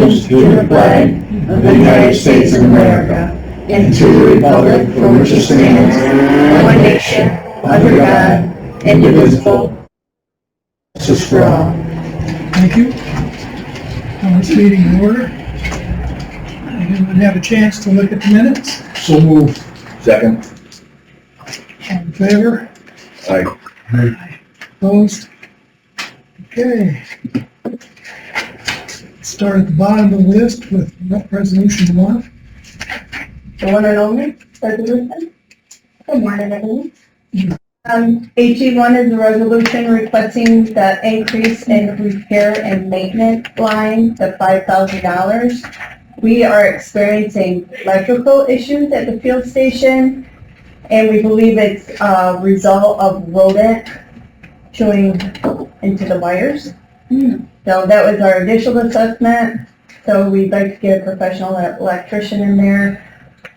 allegiance to the flag of the United States of America and to the republic for which it stands, one nation, under God, indivisible, justice for all. Thank you. This meeting in order. Anyone have a chance to look at the minutes? So moved. Second. All in favor? Aye. Opposed? Okay. Start at the bottom of the list with resolution 1. The one and only resolution. Good morning, everyone. HE1 is a resolution requesting the increase in repair and maintenance line to $5,000. We are experiencing electrical issues at the field station, and we believe it's a result of rodent chewing into the wires. So that was our initial assessment. So we'd like to get a professional electrician in there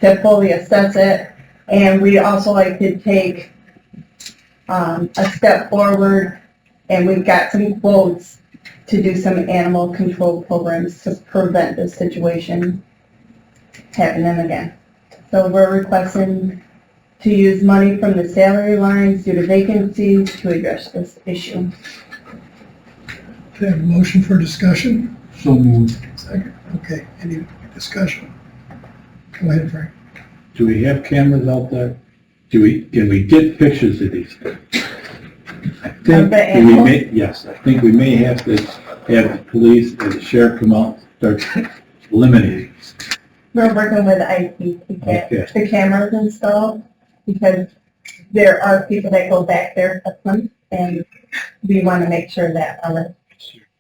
to fully assess it. And we'd also like to take a step forward, and we've got some quotes to do some animal control programs to prevent this situation happening again. So we're requesting to use money from the salary lines due to vacancies to address this issue. Okay, a motion for discussion. So moved. Second. Okay, any discussion? Go ahead, Frank. Do we have cameras out there? Can we get pictures of these things? I think the animals? yes, I think we may have to have the police and the sheriff come out and start eliminating. We're working with IT to get Okay. the cameras installed, because there are people that go back there at them, and we want to make sure that our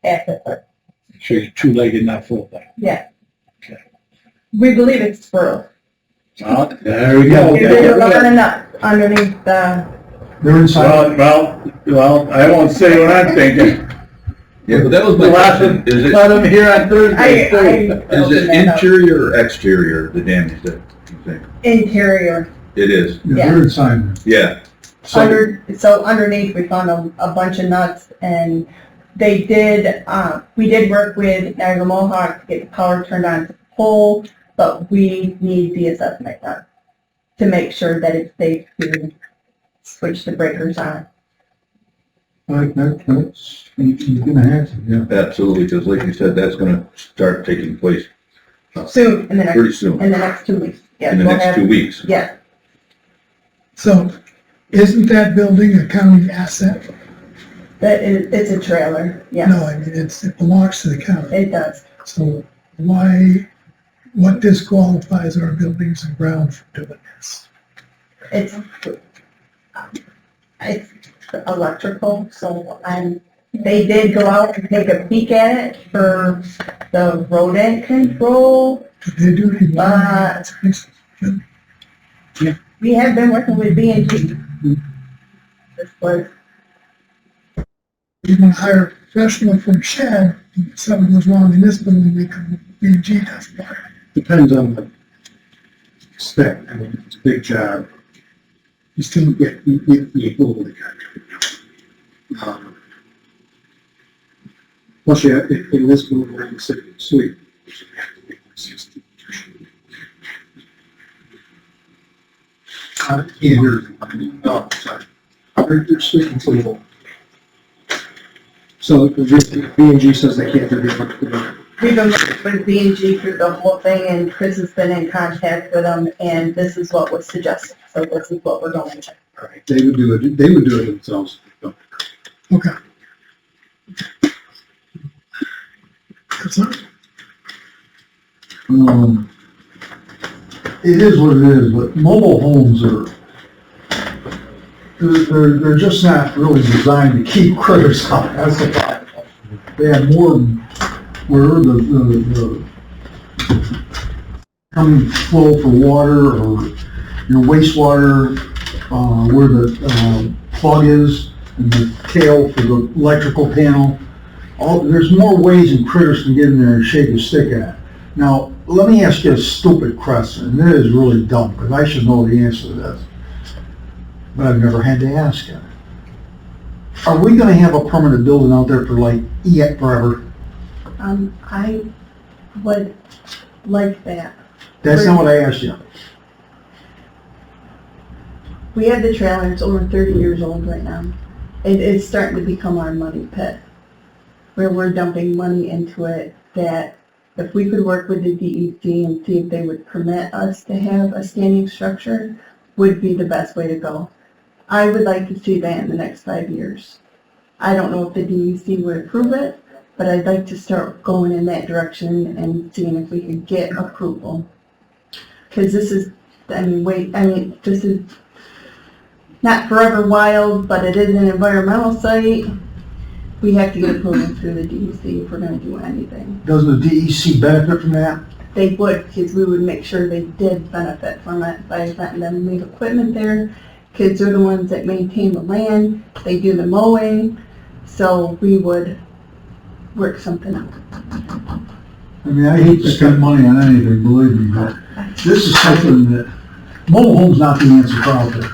assets are, Sure you're two-legged, not full-legged. yeah. Okay. We believe it's squirrel. Oh, there we go. There's a lot of nuts underneath the, They're inside. Well, I won't say what I'm thinking. Yeah, but that was my question. Is it, Let them hear on Thursday. is it interior or exterior, the damage that you think? interior. It is, Yeah. They're inside. yeah. So underneath, we found a bunch of nuts, and they did, we did work with Niagara Mohawk to get the power turned on to the pole, but we need the assessment done to make sure that it's safe to switch the breakers on. That's, you're gonna have to, yeah. Absolutely, because like you said, that's gonna start taking place Soon, in the pretty next, soon, in the next 2 weeks. Yes, in the we'll next have- 2 weeks. Yes, So, isn't that building a county asset? it's a trailer, yes, No, I mean, it belongs to the county. it does. So what disqualifies our buildings and grounds from doing this? It's electrical, so they did go out and take a peek at it for the rodent control. Did they do any? We have been working with B&G. This was, You want to hire a professional from Shad, if something goes wrong in this building, they come, B&G does it. Depends on the spec. I mean, it's a big job. You still get, you move the contract. Plus, you have, in this building, we're in the city of Suite. Either, no, sorry. They're Suite and Cleveland. So, the B&G says they can't do the we've been working with B&G through the whole thing, and Chris has been in contact with them, and this is what was suggested, so this is what we're going to. All right, they would do it themselves. Okay. That's all. It is what it is, but mobile homes they're just not really designed to keep critters out. That's the problem. They have more where the coming flow for water or your wastewater, where the plug is and the tail for the electrical panel. There's more ways than critters can get in there and shake a stick at. Now, let me ask you a stupid question, and it is really dumb, because I should know the answer to this. But I've never had to ask it. Are we gonna have a permanent building out there for like, forever? I What, like that? That's not what I asked you. We have the trailer, it's over 30 years old right now. It's starting to become our money pit, where we're dumping money into it that if we could work with the DEC and see if they would permit us to have a standing structure, would be the best way to go. I would like to see that in the next 5 years. I don't know if the DEC would approve it, but I'd like to start going in that direction and seeing if we could get approval. Because this is, this is not forever wild, but it is an environmental site. We have to get approval through the DEC if we're going to do anything. Doesn't the DEC benefit from that? They would, because we would make sure they did benefit from it by letting them leave equipment there, because they're the ones that maintain the land, they do the mowing, so we would work something out. I mean, I hate to spend money on anything, believe me, but this is something that, mobile home's not the answer for out there.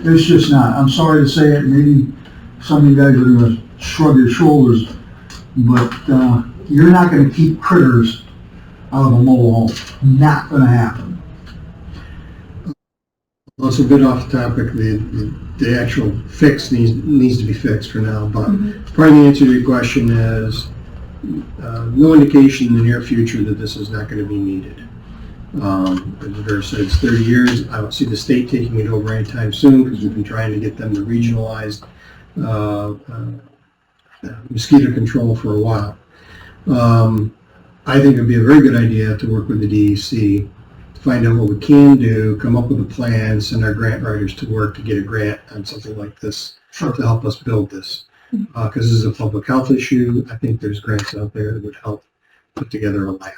It's just not. I'm sorry to say it, maybe some of you guys are gonna shrug your shoulders, but, you're not gonna keep critters out of a mobile home. Not gonna happen. Well, it's a bit off topic. The actual fix needs to be fixed for now, but part of the answer to your question is no indication in the near future that this is not going to be needed. As Vera said, it's 30 years. I don't see the state taking it over anytime soon because we've been trying to get them to regionalize mosquito control for a while. I think it would be a very good idea to work with the DEC to find out what we can do, come up with a plan, send our grant writers to work to get a grant on something like this to help us build this. Because this is a public health issue. I think there's grants out there that would help put together a lab.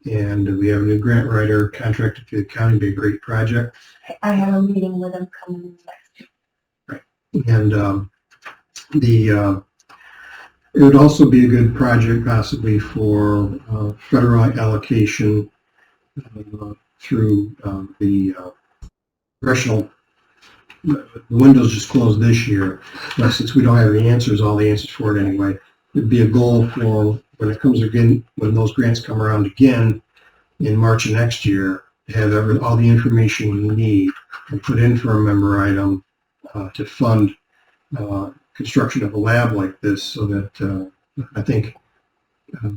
And we have a new grant writer contracted to the county, be a great project. I have a meeting with them coming next week. And it would also be a good project possibly for federal allocation through the congressional. The window's just closed this year, but since we don't have the answers, all the answers for it anyway, it'd be a goal for when it comes again, when those grants come around again in March of next year, to have all the information we need and put in for a memorandum to fund construction of a lab like this, so that I think a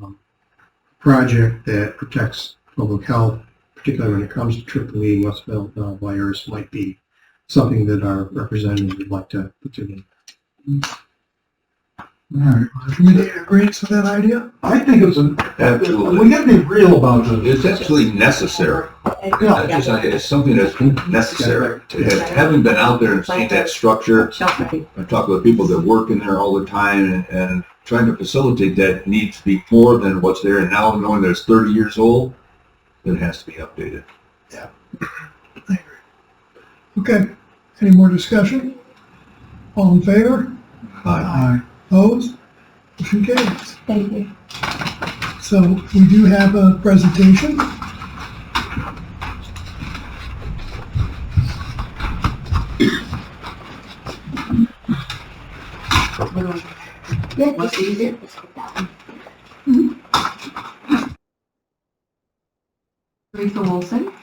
project that protects public health, particularly when it comes to AAE Westfield virus, might be something that our representative would like to put together. All right. Committee agrees with that idea? I think it's Absolutely. we gotta be real about this. It's actually necessary. It's something that's necessary. Having been out there and seen that structure, I talk with people that work in there all the time, and trying to facilitate that needs to be more than what's there. And now knowing that it's 30 years old, it has to be updated. I agree. Okay, any more discussion? All in favor? Aye. Opposed? Motion carries. Thank you. So we do have a presentation. Yeah, what's easier? Let's take that one. Teresa Wilson,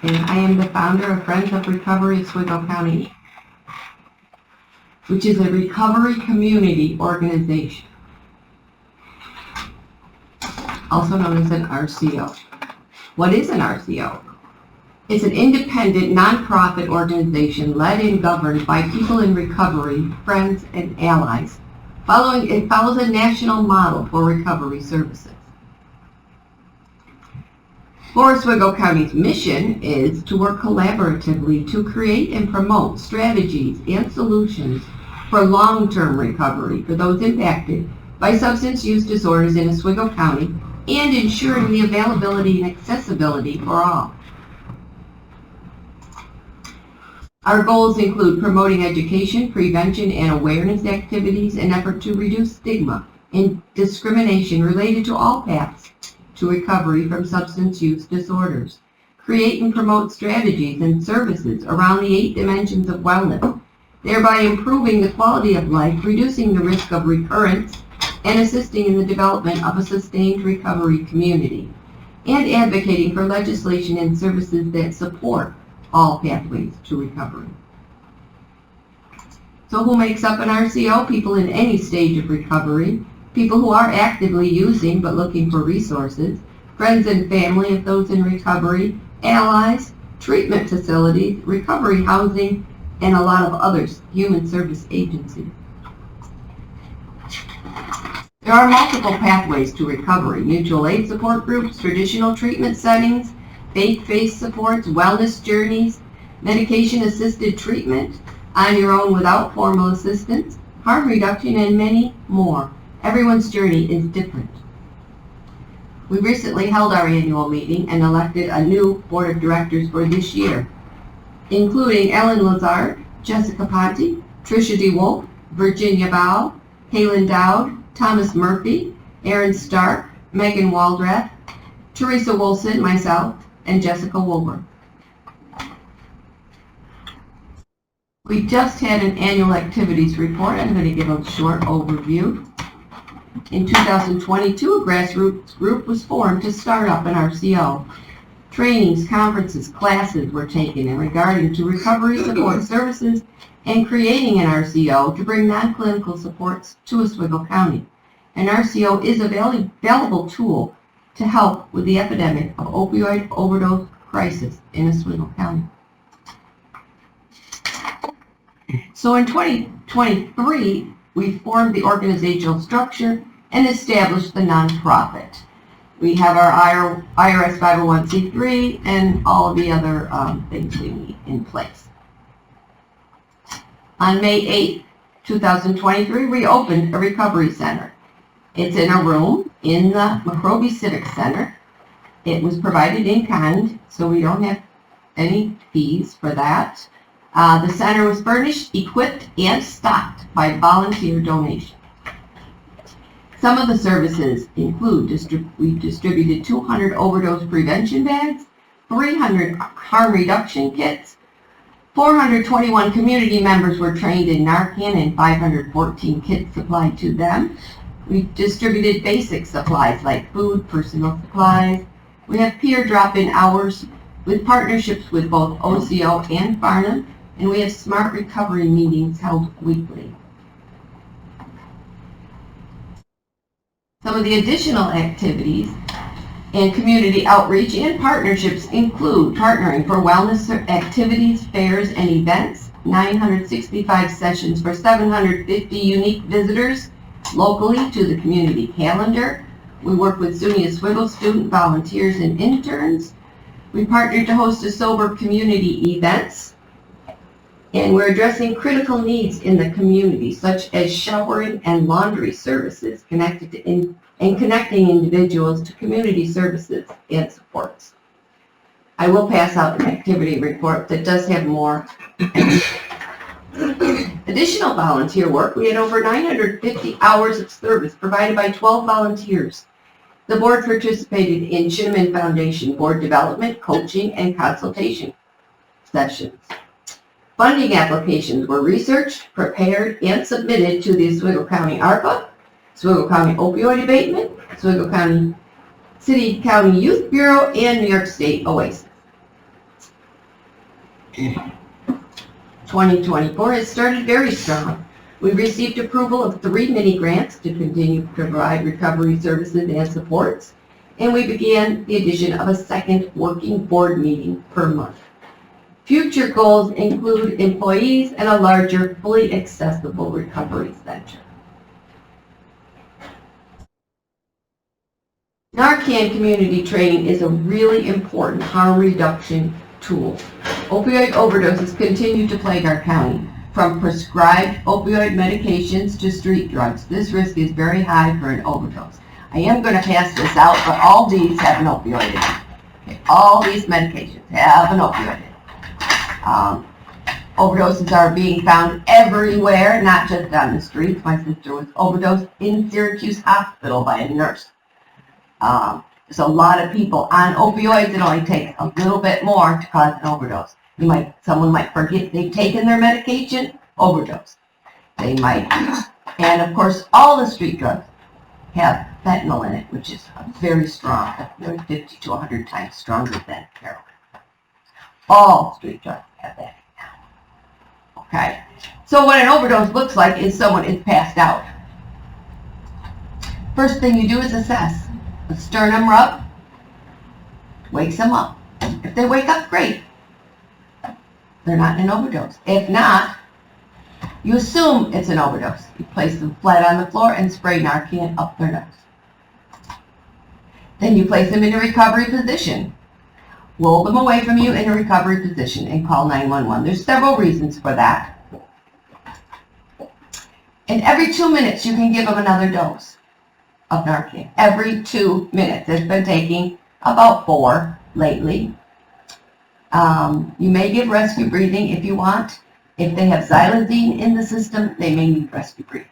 and I am the founder of Friends of Recovery Oswego County, which is a recovery community organization, also known as an RCO. What is an RCO? It's an independent, nonprofit organization led and governed by people in recovery, friends, and allies. It follows a national model for recovery services. Oswego County's mission is to work collaboratively to create and promote strategies and solutions for long-term recovery for those impacted by substance use disorders in Oswego County and ensuring the availability and accessibility for all. Our goals include promoting education, prevention, and awareness activities in an effort to reduce stigma and discrimination related to all paths to recovery from substance use disorders. Create and promote strategies and services around the 8 dimensions of wellness, thereby improving the quality of life, reducing the risk of recurrence, and assisting in the development of a sustained recovery community, and advocating for legislation and services that support all pathways to recovery. So who makes up an RCO? People in any stage of recovery, people who are actively using but looking for resources, friends and family of those in recovery, allies, treatment facilities, recovery housing, and a lot of others, human service agencies. There are multiple pathways to recovery: mutual aid support groups, traditional treatment settings, faith-based supports, wellness journeys, medication-assisted treatment, on your own without formal assistance, harm reduction, and many more. Everyone's journey is different. We recently held our annual meeting and elected a new board of directors for this year, including Ellen Lazard, Jessica Ponte, Tricia DeWolf, Virginia Bow, Halen Dowd, Thomas Murphy, Aaron Stark, Megan Waldrath, Teresa Wilson, myself, and Jessica Woolworth. We just had an annual activities report. I'm going to give a short overview. In 2022, a grassroots group was formed to start up an RCO. Trainings, conferences, classes were taken in regarding to recovery support services and creating an RCO to bring non-clinical supports to Oswego County. An RCO is a valuable tool to help with the epidemic of opioid overdose crisis in Oswego County. So in 2023, we formed the organizational structure and established the nonprofit. We have our IRS 501c3 and all of the other things we need in place. On May 8th, 2023, we opened a recovery center. It's in a room in the McRobey Civic Center. It was provided in kind, so we don't have any fees for that. The center was furnished, equipped, and stocked by volunteer donation. Some of the services include we distributed 200 overdose prevention bags, 300 harm reduction kits, 421 community members were trained in Narcan and 514 kits supplied to them. We distributed basic supplies like food, personal supplies. We have peer drop-in hours with partnerships with both OCO and Farnham, and we have smart recovery meetings held weekly. Some of the additional activities and community outreach and partnerships include partnering for wellness activities, fairs, and events, 965 sessions for 750 unique visitors locally to the community calendar. We work with SUNY Oswego student volunteers and interns. We partnered to host a sober community events. And we're addressing critical needs in the community, such as showering and laundry services connecting individuals to community services and supports. I will pass out an activity report that does have more. Additional volunteer work, we had over 950 hours of service provided by 12 volunteers. The board participated in Shinneman Foundation board development, coaching, and consultation sessions. Funding applications were researched, prepared, and submitted to the Oswego County ARPA, Oswego County Opioid Abatement, Oswego County City County Youth Bureau, and New York State OASIS. 2024 has started very strong. We received approval of 3 mini grants to continue to provide recovery services and supports, and we began the addition of a second working board meeting per month. Future goals include employees and a larger, fully accessible recovery center. Narcan community training is a really important harm reduction tool. Opioid overdoses continue to plague our county. From prescribed opioid medications to street drugs, this risk is very high for an overdose. I am going to pass this out, but all these have an opioid in it. Okay, all these medications have an opioid in it. Overdoses are being found everywhere, not just on the streets. My sister was overdosed in Syracuse Hospital by a nurse. There's a lot of people on opioids. It only takes a little bit more to cause an overdose. Someone might forget they've taken their medication, overdose. They might, and of course, all the street drugs have fentanyl in it, which is very strong, maybe 50 to 100 times stronger than heroin. All street drugs have that. Okay, so what an overdose looks like is someone is passed out. First thing you do is assess. A sternum rub wakes them up. If they wake up, great. They're not in an overdose. If not, you assume it's an overdose. You place them flat on the floor and spray Narcan up their nose. Then you place them in a recovery position. Roll them away from you in a recovery position and call 911. There's several reasons for that. And every 2 minutes you can give them another dose of Narcan. Every 2 minutes. It's been taking about 4 lately. You may give rescue breathing if you want. If they have xylazine in the system, they may need rescue breathing.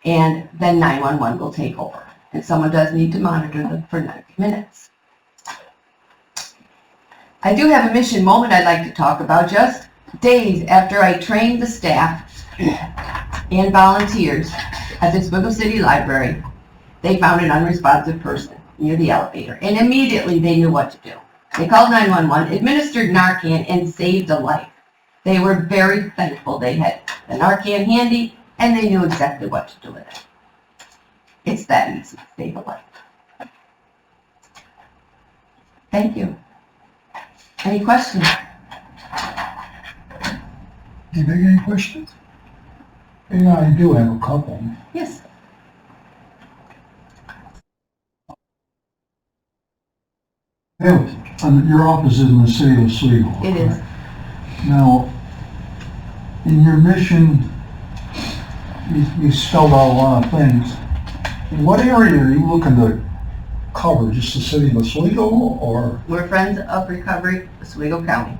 And then 911 will take over. And someone does need to monitor them for 90 minutes. I do have a mission moment I'd like to talk about. Just days after I trained the staff and volunteers at the Oswego City Library, they found an unresponsive person near the elevator, and immediately they knew what to do. They called 911, administered Narcan, and saved a life. They were very thankful they had the Narcan handy, and they knew exactly what to do with it. It's that easy to save a life. Thank you. Any questions? Anybody got any questions? Yeah, I do have a couple. Yes. Your office is in the city of Oswego. It is. Right? Now, in your mission, you spelled out a lot of things. In what area are you looking to cover? Just the city of Oswego, or? We're Friends of Recovery, Oswego County.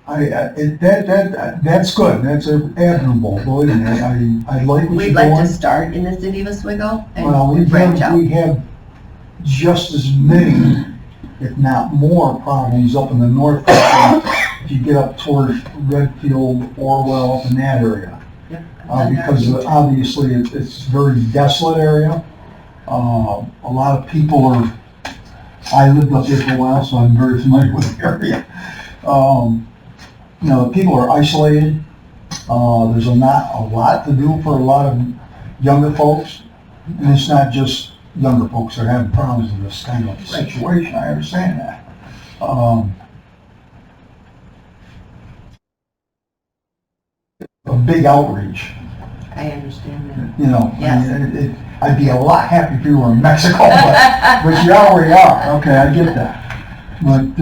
That's good. That's admirable. Believe me, I like what We'd you're like doing. to start in the city of Oswego Well, and branch out. we have just as many, if not more, problems up in the north country if you get up towards Redfield, Orwell, up in that area. Because obviously it's a very desolate area. A lot of people are, I lived up here for a while, so I'm very familiar with the area. People are isolated. There's not a lot to do for a lot of younger folks. And it's not just younger folks that are having problems in this kind of situation. I understand that. A big outreach. I understand that. Yes. Yes. I mean, I'd be a lot happier if you were in Mexico, but you already are. Okay, I get that. But,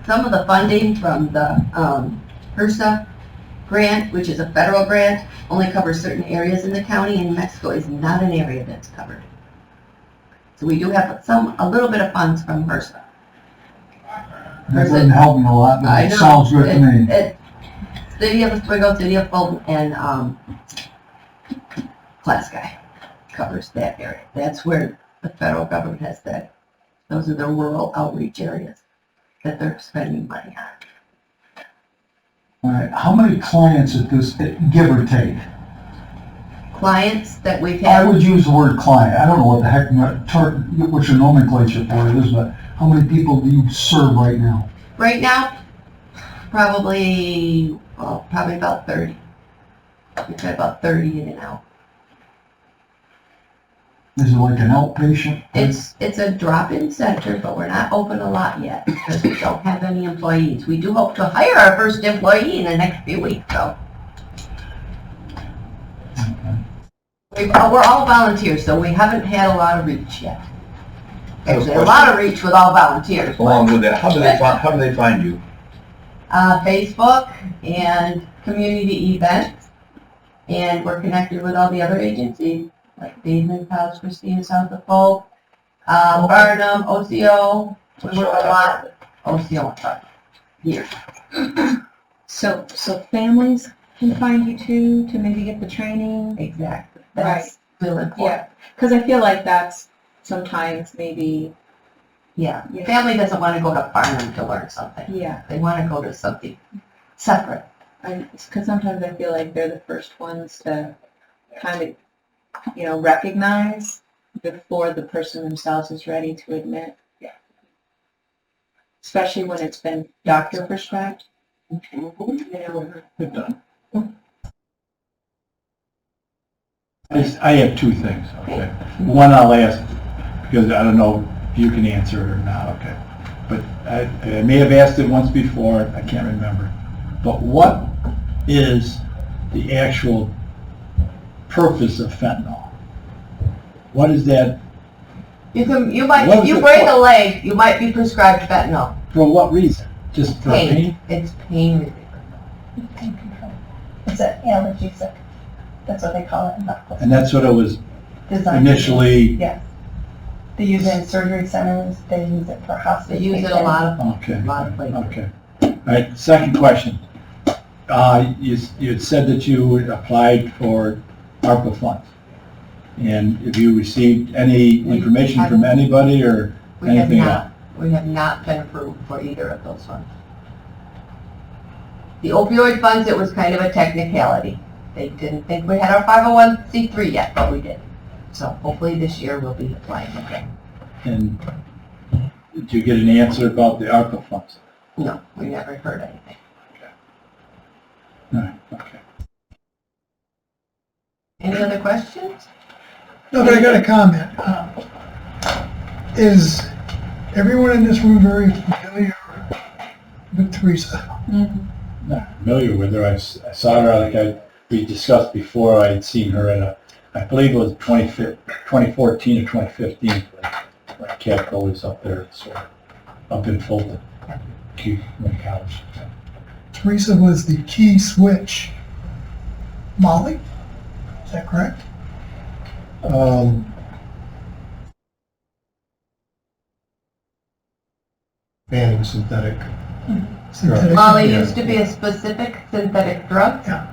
Some of the funding from the HRSA grant, which is a federal grant, only covers certain areas in the county, and Mexico is not an area that's covered. So we do have a little bit of funds from HRSA. that doesn't help me a lot, but it sounds good to me. City of Oswego, City of Fulton, and Pulaski covers that area. That's where the federal government has said those are the rural outreach areas that they're spending money on. All right, how many clients at this, give or take? Clients that we've I had, would use the word client. I don't know what the heck, what your nomenclature for it is, but how many people do you serve right now? right now, probably about 30. We've had about 30 in and out. Is it like an outpatient? It's a drop-in center, but we're not open a lot yet because we don't have any employees. We do hope to hire our first employee in the next few weeks, though. We're all volunteers, so we haven't had a lot of reach yet. Actually, a lot of reach with all volunteers. Along with that, how do they find you? Facebook and community events, and we're connected with all the other agencies, like Basin, College, Christina, South of Folk, Barnum, OCO. We work a lot with OCO and Barnum here. So families can find you too, to maybe get the training? Exactly. That's really important. Yeah, because I feel like that's sometimes maybe, Yeah. Your family doesn't want to go to Barnum to learn something. yeah, They want to go to something separate. because sometimes I feel like they're the first ones to kind of, recognize before the person themselves is ready to admit. Especially when it's been doctor prescribed. Good done. I have two things, okay? One I'll ask, because I don't know if you can answer it or not, okay? But I may have asked it once before, I can't remember. But what is the actual purpose of fentanyl? What is that, You What is you it break for? a leg, you might be prescribed fentanyl. for what reason? Just for pain? It's pain relief. Pain control. It's an analgesic. That's what they call it in medical. And that's what it was Designed. initially, Yes. They use it in surgery centers, they use it for hospice. They use it a lot of, okay, lot of places. okay. All right, second question. You had said that you had applied for ARPA funds. And have you received any information from anybody or We have anything else? not. We have not been approved for either of those funds. The opioid funds, it was kind of a technicality. They didn't think we had our 501c3 yet, but we did. So hopefully this year we'll be applying again. And did you get an answer about the ARPA funds? No, we never heard anything. All right, okay. Any other questions? No, but I got a comment. Is everyone in this room very familiar with Teresa? Not familiar with her. I saw her, we discussed before, I had seen her at I believe it was 2014 or 2015, when Capco was up there, so up in Fulton, Community College. Teresa was the key switch. Molly? Is that correct? Banning synthetic. Synthetic? Molly used to be a specific synthetic drug Yeah.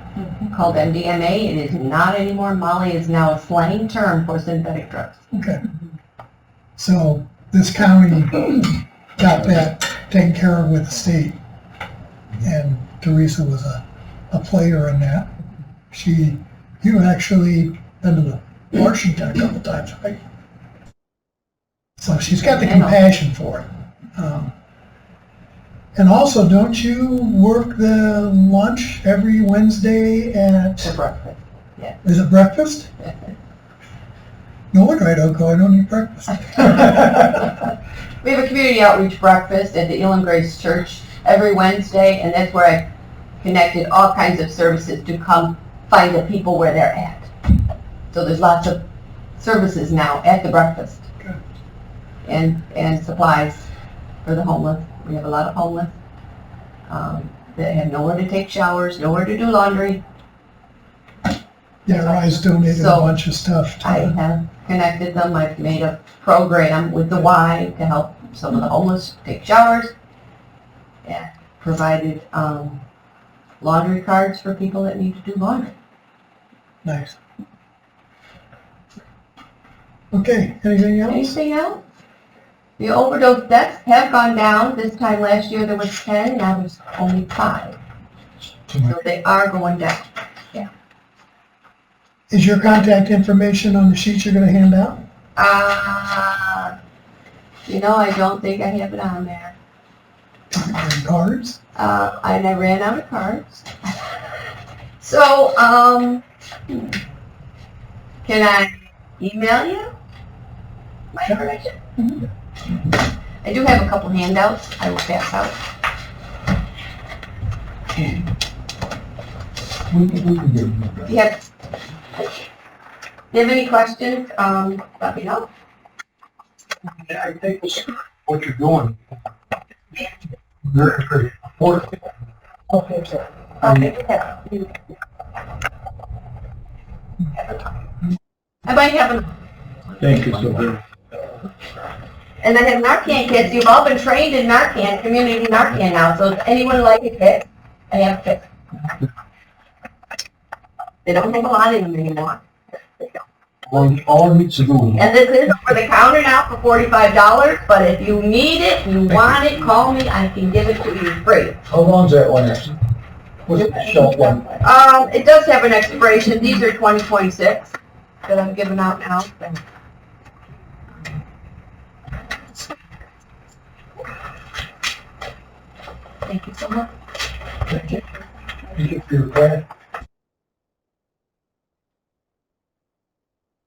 called MDMA. It is not anymore. Molly is now a slang term for synthetic drugs. Okay. So this county got that taken care of with the state, and Teresa was a player in that. You actually been to the Washington a couple times, right? So she's got the compassion for it. And also, don't you work the lunch every Wednesday For breakfast. is it breakfast? No wonder I don't go, I don't eat breakfast. We have a community outreach breakfast at the Elam Grace Church every Wednesday, and that's where I connected all kinds of services to come find the people where they're at. So there's lots of services now at the breakfast. Good. And supplies for the homeless. We have a lot of homeless that have nowhere to take showers, nowhere to do laundry. Yeah, Rise donated a So, bunch of stuff I to have connected them. I've made a program with the Y to help some of the homeless take showers. And provided laundry cards for people that need to do laundry. Nice. Okay, anything else? Anything else? The overdose deaths have gone down. This time last year there was 10, now there's only 5. So they are going down. Is your contact information on the sheet you're gonna hand out? I don't think I have it on there. And cards? And I ran out of cards. So, can I email you my information? I do have a couple handouts I will pass out. If you have any questions, let me know. I think what you're doing. Very, very important. Okay, sir. I might have an, Thank you so very much. and I have Narcan kits. You've all been trained in Narcan, community Narcan now, so if anyone would like a kit, I have a kit. They don't have a lot of them anymore. All it needs to do. And this is over the counter now for $45, but if you need it, you want it, call me, I can give it to you free. How long's that one? What's the shelf life? It does have an expiration. These are 2026 that I'm giving out now. Thank you so much. Thank you for your credit.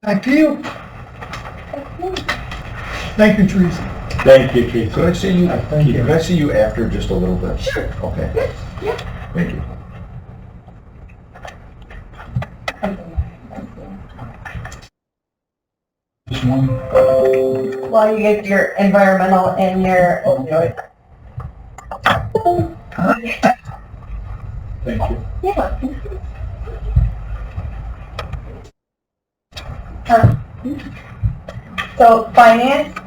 Back to you. Thank you, Teresa. Thank you, Keith. Could I see you, Thank you. can I see you after just a little bit? Sure. Okay. Yeah. Thank you. Just one. While you get your environmental and your opioid. Thank you. Yeah. So finance,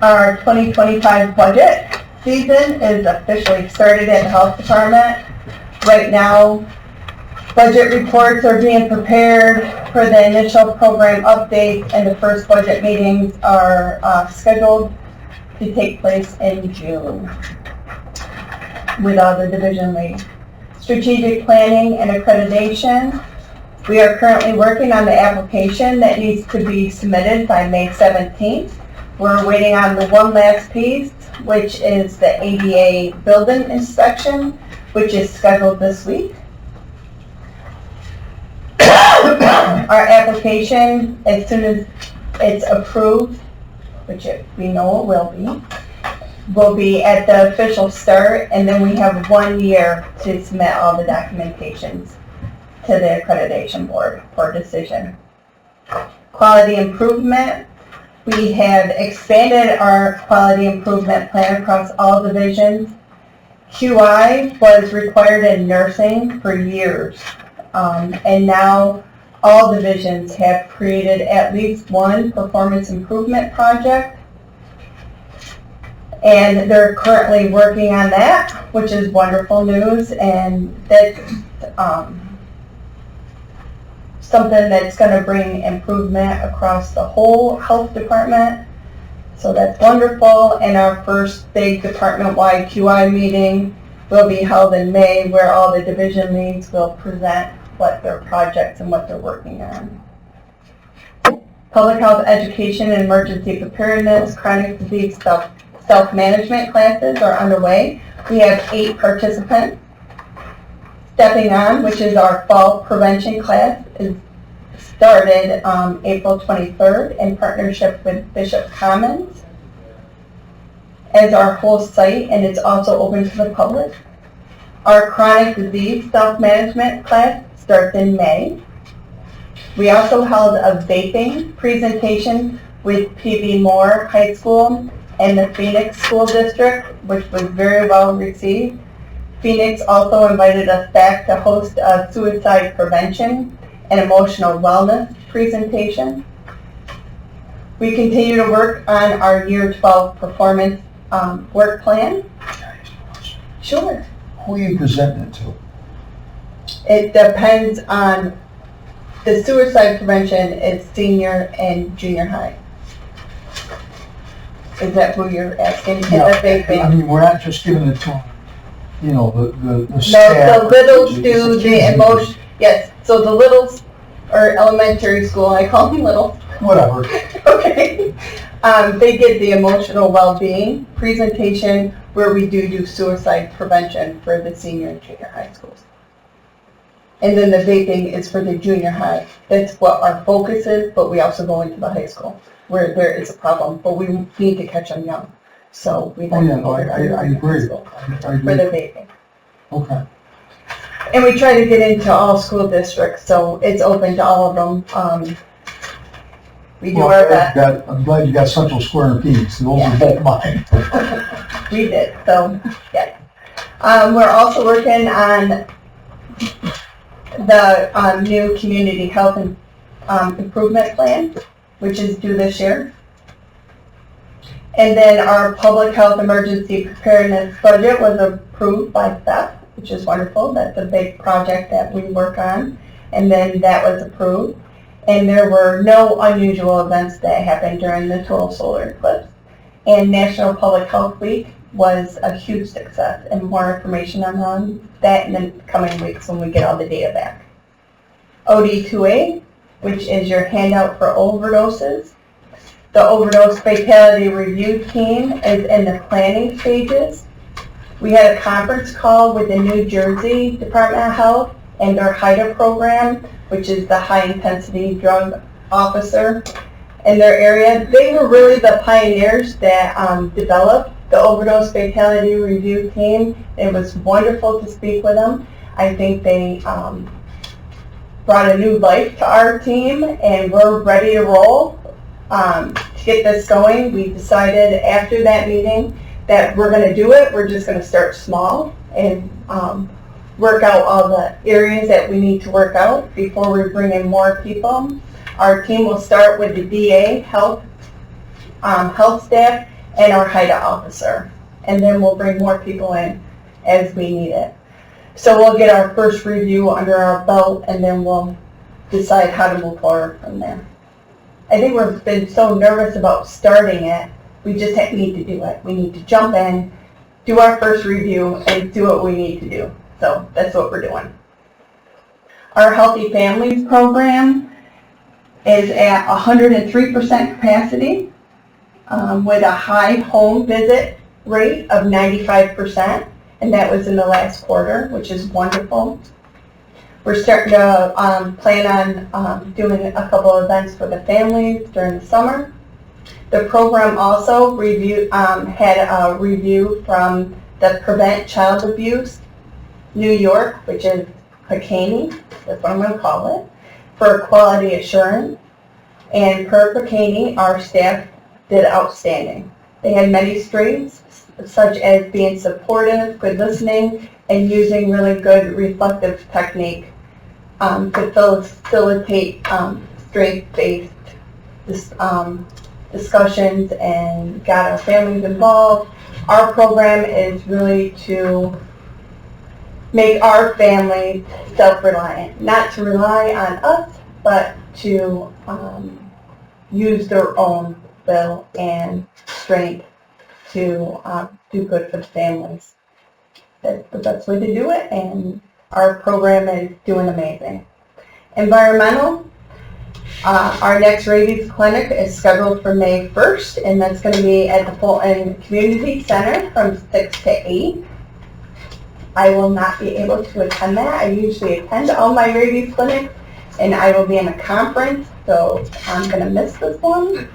our 2025 budget season is officially started at the health department. Right now, budget reports are being prepared for the initial program updates, and the first budget meetings are scheduled to take place in June with all the division leads. Strategic planning and accreditation. We are currently working on the application that needs to be submitted by May 17th. We're waiting on the one last piece, which is the ADA building inspection, which is scheduled this week. Our application, as soon as it's approved, which we know it will be at the official start, and then we have 1 year to submit all the documentations to the accreditation board for decision. Quality improvement. We have expanded our quality improvement plan across all divisions. QI was required in nursing for years, and now all divisions have created at least one performance improvement project, and they're currently working on that, which is wonderful news, and that's something that's going to bring improvement across the whole health department. So that's wonderful. And our first big department-wide QI meeting will be held in May, where all the division leads will present what their projects and what they're working on. Public health education and emergency preparedness, chronic disease self-management classes are underway. We have 8 participants. Stepping On, which is our fall prevention class, is started April 23rd in partnership with Bishop Commons as our whole site, and it's also open to the public. Our chronic disease self-management class starts in May. We also held a vaping presentation with P.B. Moore High School and the Phoenix School District, which was very well received. Phoenix also invited us back to host a suicide prevention and emotional wellness presentation. We continue to work on our year 12 performance work plan. Sure. Who are you presenting it to? It depends on, the suicide prevention is senior and junior high. Is that who you're asking? Is Yeah, that big thing? I mean, we're not just giving it to them, you know, the No, staff. the littles It's do kids. the emotion, yes, so the littles, or elementary school, I call them little, Whatever. okay. They get the emotional well-being presentation where we do suicide prevention for the senior and junior high schools. And then the vaping is for the junior high. That's what our focus is, but we also go into the high school where there is a problem, but we need to catch them young. So we Oh, yeah, don't. no, I agree. I For agree. the vaping. Okay. And we try to get into all school districts, so it's open to all of them. We do Well, our best. I'm glad you got Central Square and Phoenix, those are both mine. We did, so, yeah. We're also working on the new community health and improvement plan, which is due this year. And then our public health emergency preparedness budget was approved by staff, which is wonderful. That's a big project that we work on. And then that was approved. And there were no unusual events that happened during the total solar eclipse. And National Public Health Week was a huge success, and more information on that in the coming weeks when we get all the data back. OD2A, which is your handout for overdoses. The overdose fatality review team is in the planning stages. We had a conference call with the New Jersey Department of Health and their HIDA program, which is the high intensity drug officer in their area. They were really the pioneers that developed the overdose fatality review team. It was wonderful to speak with them. I think they brought a new life to our team, and we're ready to roll. To get this going, we decided after that meeting that we're going to do it. We're just going to start small and work out all the areas that we need to work out before we bring in more people. Our team will start with the DA, health staff, and our HIDA officer, and then we'll bring more people in as we need it. So we'll get our first review under our belt, and then we'll decide how to move forward from there. I think we've been so nervous about starting it, we just need to do it. We need to jump in, do our first review, and do what we need to do. So that's what we're doing. Our Healthy Families program is at 103% capacity with a high home visit rate of 95%, and that was in the last quarter, which is wonderful. We're starting to plan on doing a couple of events for the families during the summer. The program also had a review from the Prevent Child Abuse New York, which is PCANY, that's what I'm going to call it, for quality assurance. And per PCANY, our staff did outstanding. They had many strengths, such as being supportive, good listening, and using really good reflective technique to facilitate strength-based discussions and got our families involved. Our program is really to make our families self-reliant, not to rely on us, but to use their own will and strength to do good for the families. That's the best way to do it, and our program is doing amazing. Environmental, our next rabies clinic is scheduled for May 1st, and that's going to be at the Fulton Community Center from 6 to 8. I will not be able to attend that. I usually attend all my rabies clinics, and I will be in a conference, so I'm going to miss this one.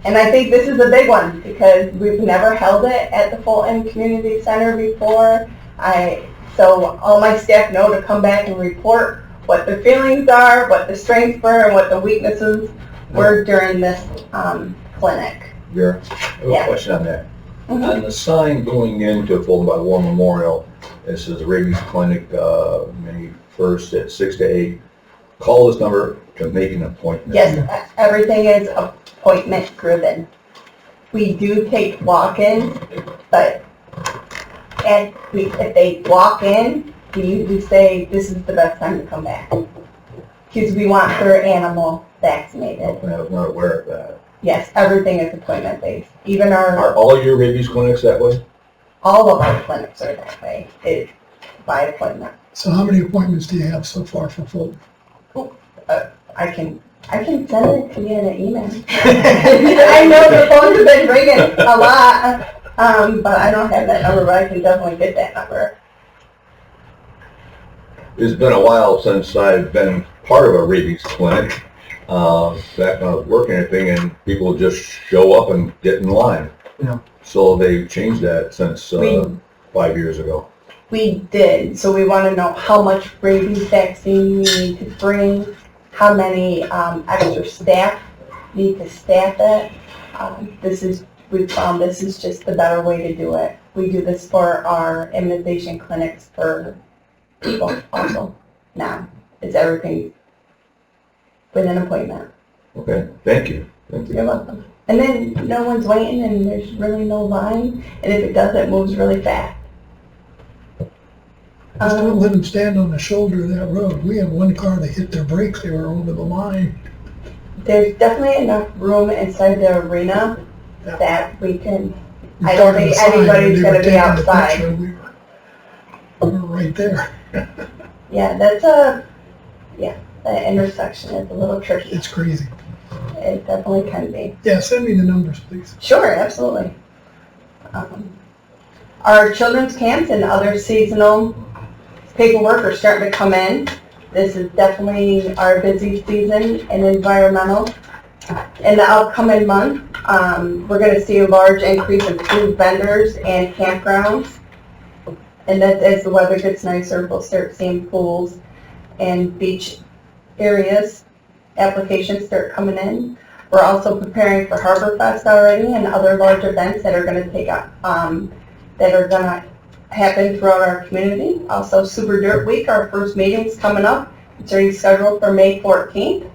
And I think this is a big one because we've never held it at the Fulton Community Center before. So all my staff know to come back and report what the feelings are, what the strengths were, and what the weaknesses were during this clinic. Vera, I have a question on that. Mm-hmm. On the sign going into Fulton by War Memorial, it says rabies clinic, May 1st at 6 to 8. Call this number to make an appointment. Yes, everything is appointment driven. We do take walk-ins, but if they walk in, we usually say this is the best time to come back because we want their animal vaccinated. Okay, I was not aware of that. Yes, everything is appointment based. Even Are all your rabies clinics that way? all of our clinics are that way. It's by appointment. So how many appointments do you have so far for Fulton? I can send it to you in an email. I know the phones have been ringing a lot, but I don't have that number, but I can definitely get that number. It's been a while since I've been part of a rabies clinic. Back when I was working at thing, and people just show up and get in line. Yeah. So they've changed that since 5 years ago. We did, so we want to know how much rabies vaccine we need to bring, how many extra staff need to staff it. We found this is just the better way to do it. We do this for our immunization clinics for people also. Now, it's everything with an appointment. Okay, thank you. Thank You're you. welcome. And then no one's waiting and there's really no line, and if it does, it moves really fast. Just don't let them stand on the shoulder of that road. We had one car that hit their brakes, they were over the line. There's definitely enough room inside the arena that we can We I don't started think the sign, anybody's they gonna were be taking the outside. picture, we were right there. Yeah, the intersection is a little tricky. It's crazy. It definitely can be. Yeah, send me the numbers, please. Sure, absolutely. Our children's camps and other seasonal paperwork are starting to come in. This is definitely our busy season in environmental. In the upcoming month, we're going to see a large increase in food vendors and campgrounds. And that as the weather gets nicer, we'll start seeing pools and beach areas. Applications start coming in. We're also preparing for Harbor Fest already and other large events that are going to take up, that are going to happen throughout our community. Also, Super Dirt Week, our first meeting's coming up. It's already scheduled for May 14th,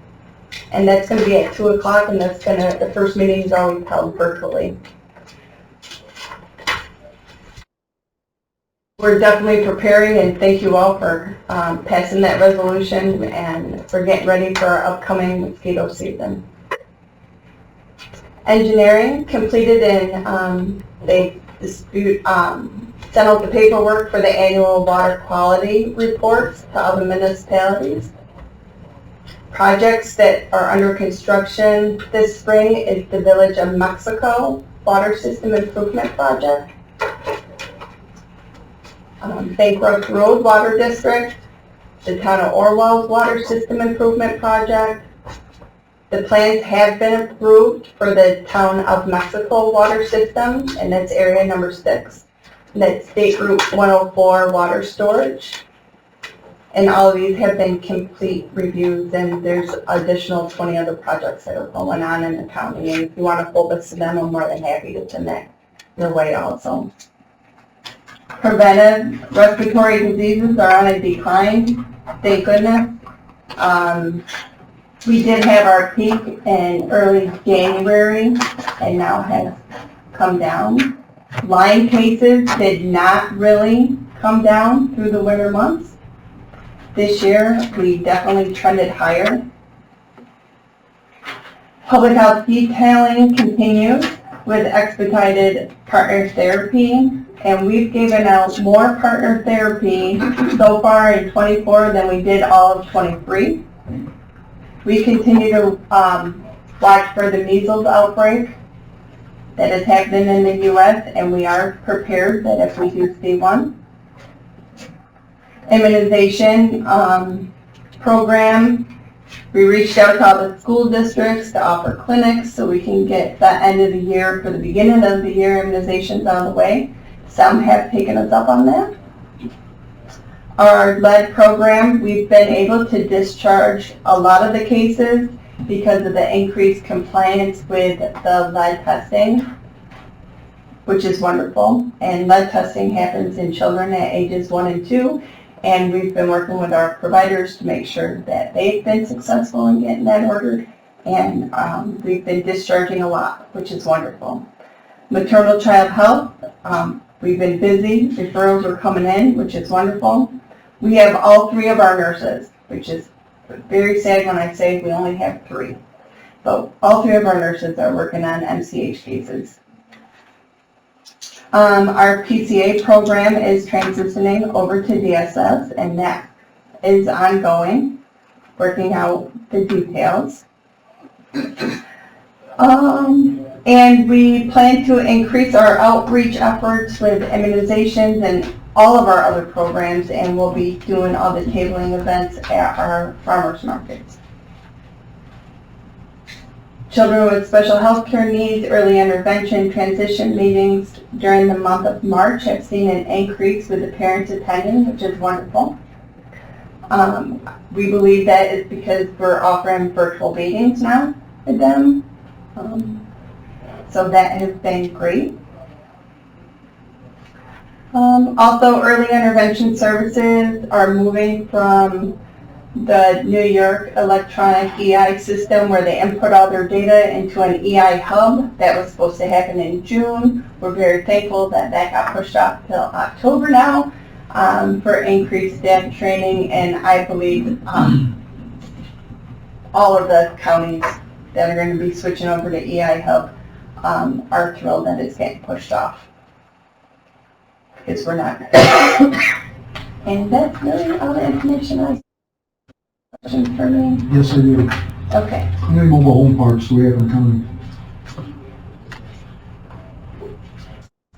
and that's going to be at 2 o'clock, and the first meeting is always held virtually. We're definitely preparing, and thank you all for passing that resolution and for getting ready for our upcoming mosquito season. Engineering completed, and they sent out the paperwork for the annual water quality reports to other municipalities. Projects that are under construction this spring is the Village of Mexico Water System Improvement Project, Bankrupt Road Water District, the Town of Orwell's Water System Improvement Project. The plans have been approved for the Town of Mexico water system, and that's area number 6. And that's State Route 104 water storage. And all of these have been complete reviews, and there's additional 20 other projects that are going on in the county. And if you want a full list of them, I'm more than happy to send that your way also. Preventive respiratory diseases are on a decline, thank goodness. We did have our peak in early January and now has come down. Lyme cases did not really come down through the winter months. This year, we definitely trended higher. Public health detailing continues with expedited partner therapy, and we've given out more partner therapy so far in 24 than we did all of 23. We continue to watch for the measles outbreak that is happening in the U.S., and we are prepared that if we do see one. Immunization program. We reached out to all the school districts to offer clinics so we can get the end of the year for the beginning of the year immunizations out of the way. Some have taken us up on that. Our lead program, we've been able to discharge a lot of the cases because of the increased compliance with the lead testing, which is wonderful. And lead testing happens in children at ages 1 and 2. And we've been working with our providers to make sure that they've been successful in getting that ordered. And we've been discharging a lot, which is wonderful. Maternal child health, we've been busy. Referrals are coming in, which is wonderful. We have all 3 of our nurses, which is very sad when I say we only have 3. But all 3 of our nurses are working on MCH cases. Our PCA program is transitioning over to DSS, and that is ongoing, working out the details. And we plan to increase our outreach efforts with immunizations and all of our other programs, and we'll be doing all the tabling events at our farmers markets. Children with special health care needs, early intervention, transition meetings during the month of March have seen an increase with the parents attending, which is wonderful. We believe that is because we're offering virtual meetings now with them. So that has been great. Also, early intervention services are moving from the New York electronic EI system where they input all their data into an EI hub. That was supposed to happen in June. We're very thankful that that got pushed off till October now for increased staff training, and I believe all of the counties that are going to be switching over to EI hub are thrilled that it's getting pushed off. Because we're not. And that's really all the information I question for me. Yes, I do. Okay. How many mobile home parks do we have in the county?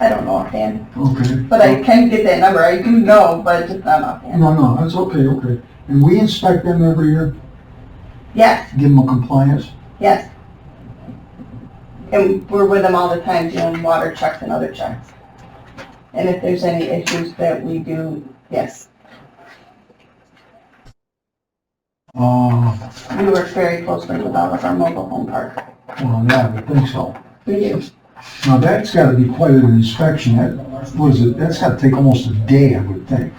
I don't know offhand, Okay. but I can get that number. I do know, but just not offhand. No, that's okay. And we inspect them every year, Yes, give them a compliance? yes. And we're with them all the time doing water checks and other checks. And if there's any issues that we do, yes. We work very closely with all of our mobile home parks. Well, yeah, I would think so. We do. Now, that's gotta be quite an inspection. What is it? That's gotta take almost a day, I would think.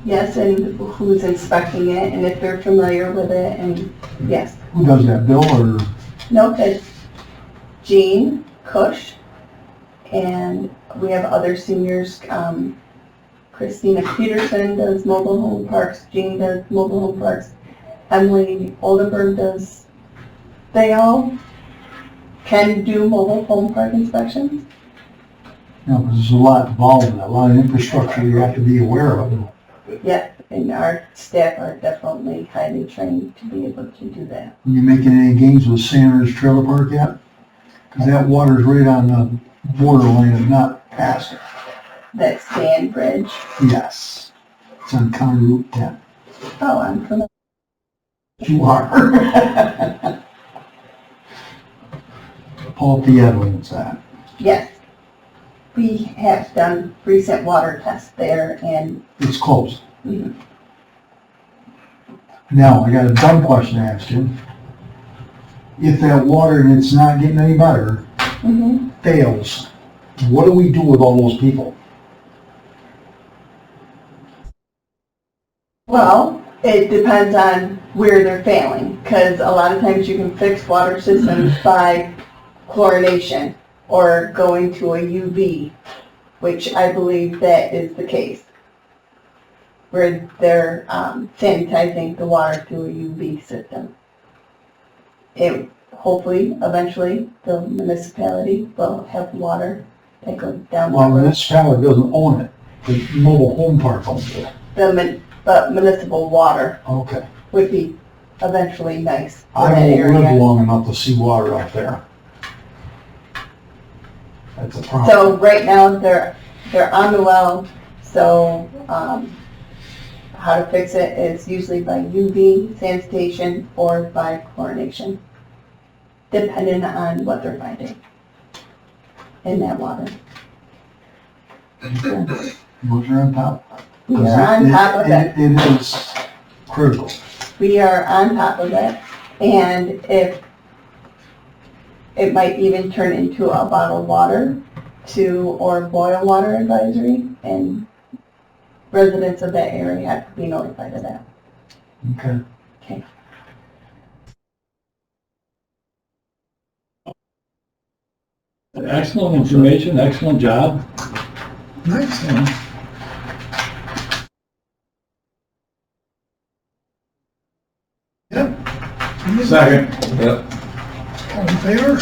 Yes, and who's inspecting it, and if they're familiar with it, and yes. Who does that, Bill or? No, it's Jean Cush, and we have other seniors. Christina Peterson does mobile home parks, Jean does mobile home parks, Emily Oldenburg does. They all can do mobile home park inspections. You know, 'cause there's a lot involved in that, a lot of infrastructure you have to be aware of. Yeah, and our staff are definitely highly trained to be able to do that. Are you making any gains with Sanders Trailer Park yet? 'Cause that water's right on the borderline of not passing. That sand bridge. Yes. It's on County Route 10. Oh, I'm familiar. You are. Paul Pietro owns that. Yes. We have done recent water tests there, and It's closed. Mhm. Now, I got a dumb question to ask you. If that water, and it's not getting any better, fails, what do we do with all those people? well, it depends on where they're failing, because a lot of times you can fix water systems by chlorination or going to a UV, which I believe that is the case, where they're sanitizing the water through a UV system. It hopefully, eventually, the municipality will have water that goes down the Well, the road. municipality doesn't own it. The mobile home park owns it. But municipal water Okay. would be eventually nice for I that won't live area. long enough to see water out there. That's a problem. So right now, they're on the well, so, how to fix it is usually by UV sanitation or by chlorination, depending on what they're finding in that water. Those are on top. We are on top of it. It is critical. We are on top of it, and if it might even turn into a bottled water or boil water advisory, and residents of that area have to be notified of that. Okay. Okay. Excellent information, excellent job. Nice. Second. Yep. All in favor?